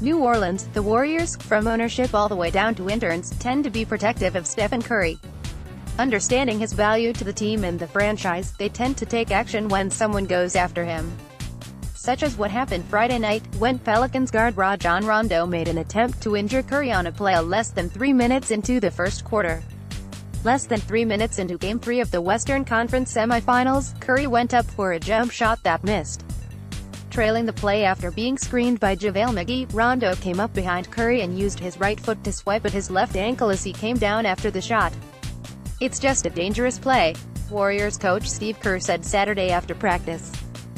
New Orleans, the Warriors, from ownership all the way down to interns, tend to be protective of Stephen Curry. Understanding his value to the team and the franchise, they tend to take action when someone goes after him. Such as what happened Friday night, when Pelicans guard Rajon Rondo made an attempt to injure Curry on a play less than 3 minutes into the first quarter. Less than 3 minutes into Game 3 of the Western Conference Semifinals, Curry went up for a jump shot that missed. Trailing the play after being screened by JaVale McGee, Rondo came up behind Curry and used his right foot to swipe at his left ankle as he came down after the shot. "It's just a dangerous play," Warriors coach Steve Kerr said Saturday after practice.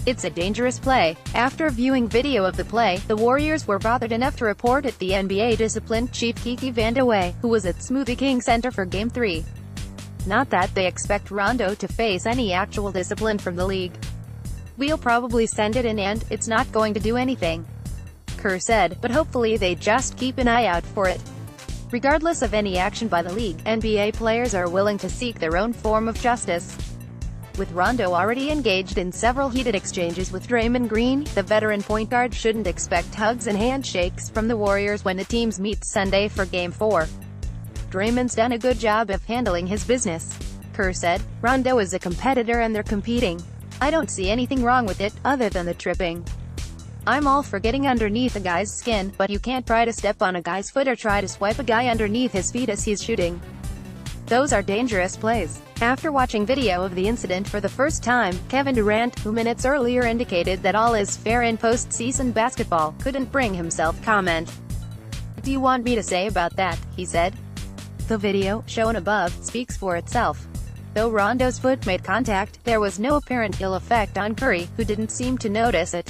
"It's a dangerous play." After viewing video of the play, the Warriors were bothered enough to report it the NBA disciplined chief Kiki Vandeweghe, who was at Smoothie King Center for Game 3. Not that they expect Rondo to face any actual discipline from the league. "We'll probably send it in and it's not going to do anything," Kerr said, but hopefully they just keep an eye out for it. Regardless of any action by the league, NBA players are willing to seek their own form of justice. With Rondo already engaged in several heated exchanges with Draymond Green, the veteran point guard shouldn't expect hugs and handshakes from the Warriors when the teams meet Sunday for Game 4. "Draymond's done a good job of handling his business," Kerr said. "Rondo is a competitor and they're competing. I don't see anything wrong with it, other than the tripping. I'm all for getting underneath a guy's skin, but you can't try to step on a guy's foot or try to swipe a guy underneath his feet as he's shooting. Those are dangerous plays." After watching video of the incident for the first time, Kevin Durant, who minutes earlier indicated that all is fair in postseason basketball, couldn't bring himself to comment. "What do you want me to say about that?" he said. The video, shown above, speaks for itself. Though Rondo's foot made contact, there was no apparent ill effect on Curry, who didn't seem to notice it.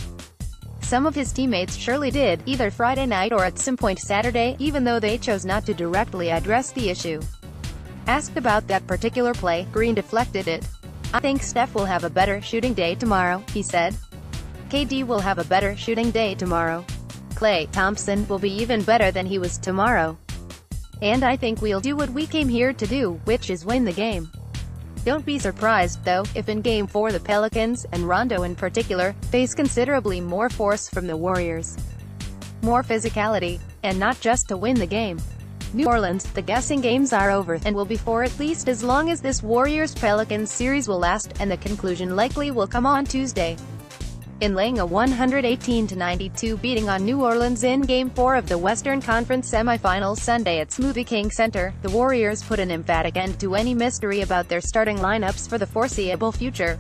Some of his teammates surely did, either Friday night or at some point Saturday, even though they chose not to directly address the issue. Asked about that particular play, Green deflected it. "I think Steph will have a better shooting day tomorrow," he said. "KD will have a better shooting day tomorrow. Klay Thompson will be even better than he was tomorrow. And I think we'll do what we came here to do, which is win the game. Don't be surprised, though, if in Game 4 the Pelicans, and Rondo in particular, face considerably more force from the Warriors. More physicality. And not just to win the game. New Orleans, the guessing games are over, and will be for at least as long as this Warriors-Pelicans series will last, and the conclusion likely will come on Tuesday. In laying a 118-92 beating on New Orleans in Game 4 of the Western Conference Semifinals Sunday at Smoothie King Center, the Warriors put an emphatic end to any mystery about their starting lineups for the foreseeable future.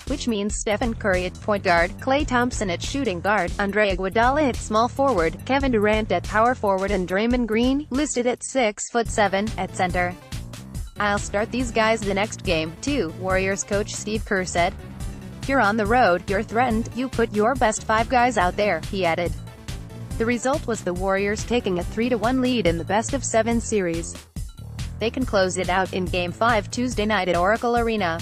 Which means Stephen Curry at point guard, Klay Thompson at shooting guard, Andre Iguodala at small forward, Kevin Durant at power forward and Draymond Green, listed at 6'7", at center. "I'll start these guys the next game, too," Warriors coach Steve Kerr said. "You're on the road, you're threatened, you put your best 5 guys out there," he added. The result was the Warriors taking a 3-1 lead in the best-of-7 series. They can close it out in Game 5 Tuesday night at Oracle Arena.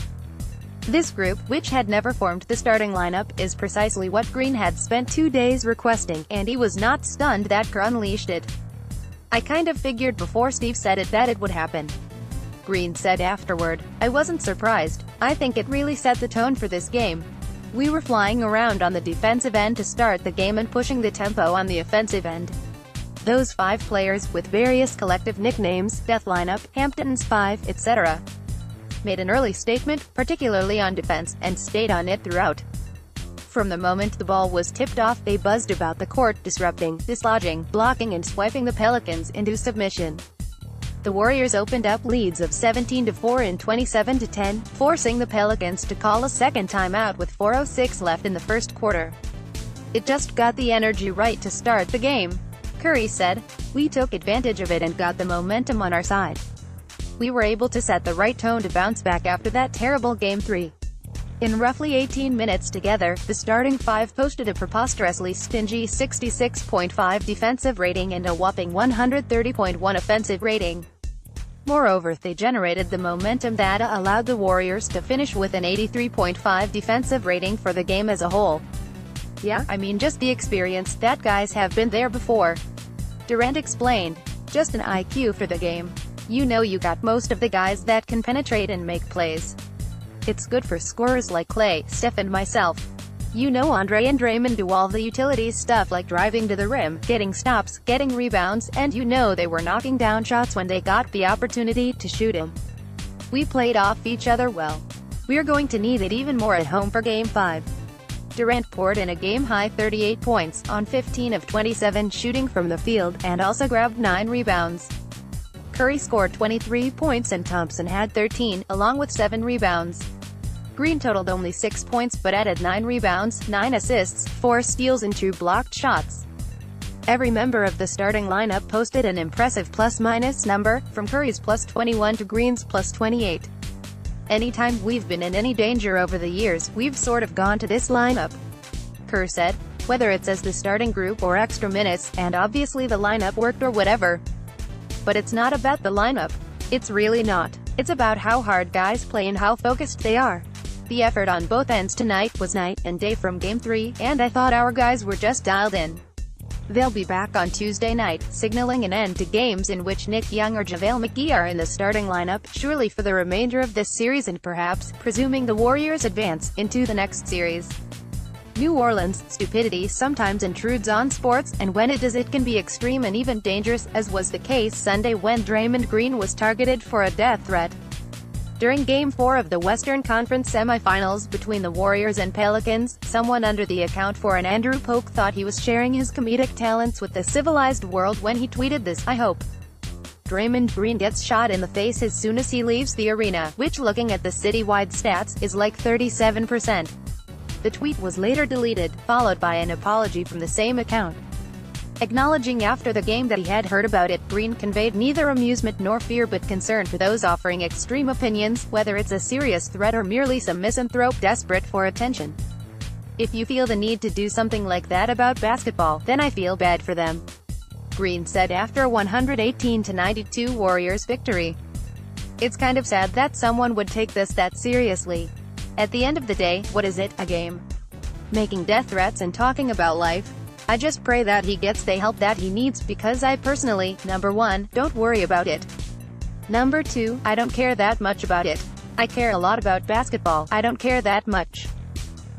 This group, which had never formed the starting lineup, is precisely what Green had spent 2 days requesting, and he was not stunned that Kerr unleashed it. "I kind of figured before Steve said it that it would happen," Green said afterward. "I wasn't surprised. I think it really set the tone for this game. We were flying around on the defensive end to start the game and pushing the tempo on the offensive end. Those 5 players, with various collective nicknames, Death Lineup, Hamptons 5, etc., made an early statement, particularly on defense, and stayed on it throughout. From the moment the ball was tipped off, they buzzed about the court, disrupting, dislodging, blocking and swiping the Pelicans into submission. The Warriors opened up leads of 17-4 and 27-10, forcing the Pelicans to call a second timeout with 4:06 left in the first quarter. It just got the energy right to start the game," Curry said. "We took advantage of it and got the momentum on our side. We were able to set the right tone to bounce back after that terrible Game 3. In roughly 18 minutes together, the starting 5 posted a preposterously stingy 66.5 defensive rating and a whopping 130.1 offensive rating. Moreover, they generated the momentum that allowed the Warriors to finish with an 83.5 defensive rating for the game as a whole. Yeah, I mean just the experience, that guys have been there before," Durant explained. "Just an IQ for the game. You know you got most of the guys that can penetrate and make plays. It's good for scorers like Klay, Steph and myself. You know Andre and Draymond do all the utilities stuff like driving to the rim, getting stops, getting rebounds, and you know they were knocking down shots when they got the opportunity to shoot them. We played off each other well. We're going to need it even more at home for Game 5. Durant poured in a game-high 38 points, on 15 of 27 shooting from the field, and also grabbed 9 rebounds. Curry scored 23 points and Thompson had 13, along with 7 rebounds. Green totaled only 6 points but added 9 rebounds, 9 assists, 4 steals and 2 blocked shots. Every member of the starting lineup posted an impressive plus-minus number, from Curry's plus 21 to Green's plus 28. Anytime we've been in any danger over the years, we've sort of gone to this lineup, Kerr said. Whether it's as the starting group or extra minutes, and obviously the lineup worked or whatever. But it's not about the lineup. It's really not. It's about how hard guys play and how focused they are. The effort on both ends tonight was night and day from Game 3, and I thought our guys were just dialed in. They'll be back on Tuesday night, signaling an end to games in which Nick Young or JaVale McGee are in the starting lineup, surely for the remainder of this series and perhaps, presuming the Warriors advance, into the next series. New Orleans' stupidity sometimes intrudes on sports, and when it does it can be extreme and even dangerous, as was the case Sunday when Draymond Green was targeted for a death threat. During Game 4 of the Western Conference Semifinals between the Warriors and Pelicans, someone under the account for an Andrew Poke thought he was sharing his comedic talents with the civilized world when he tweeted this: "I hope Draymond Green gets shot in the face as soon as he leaves the arena," which, looking at the citywide stats, is like 37%. The tweet was later deleted, followed by an apology from the same account. Acknowledging after the game that he had heard about it, Green conveyed neither amusement nor fear but concern for those offering extreme opinions, whether it's a serious threat or merely some misanthrope desperate for attention. "If you feel the need to do something like that about basketball, then I feel bad for them," Green said after a 118-92 Warriors victory. "It's kind of sad that someone would take this that seriously. At the end of the day, what is it, a game? Making death threats and talking about life? I just pray that he gets the help that he needs, because I personally, number 1, don't worry about it. Number 2, I don't care that much about it. I care a lot about basketball, I don't care that much.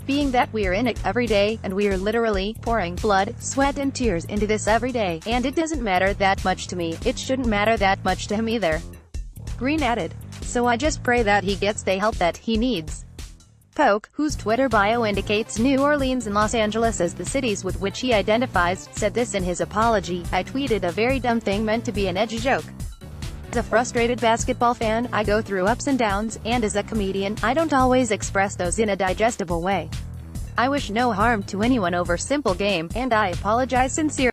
Being that we're in it every day, and we're literally pouring blood, sweat and tears into this every day, and it doesn't matter that much to me, it shouldn't matter that much to him either," Green added. "So I just pray that he gets the help that he needs." Poke, whose Twitter bio indicates New Orleans and Los Angeles as the cities with which he identifies, said this in his apology: "I tweeted a very dumb thing meant to be an edgy joke. As a frustrated basketball fan, I go through ups and downs, and as a comedian, I don't always express those in a digestible way. I wish no harm to anyone over simple game, and I apologize sincerely."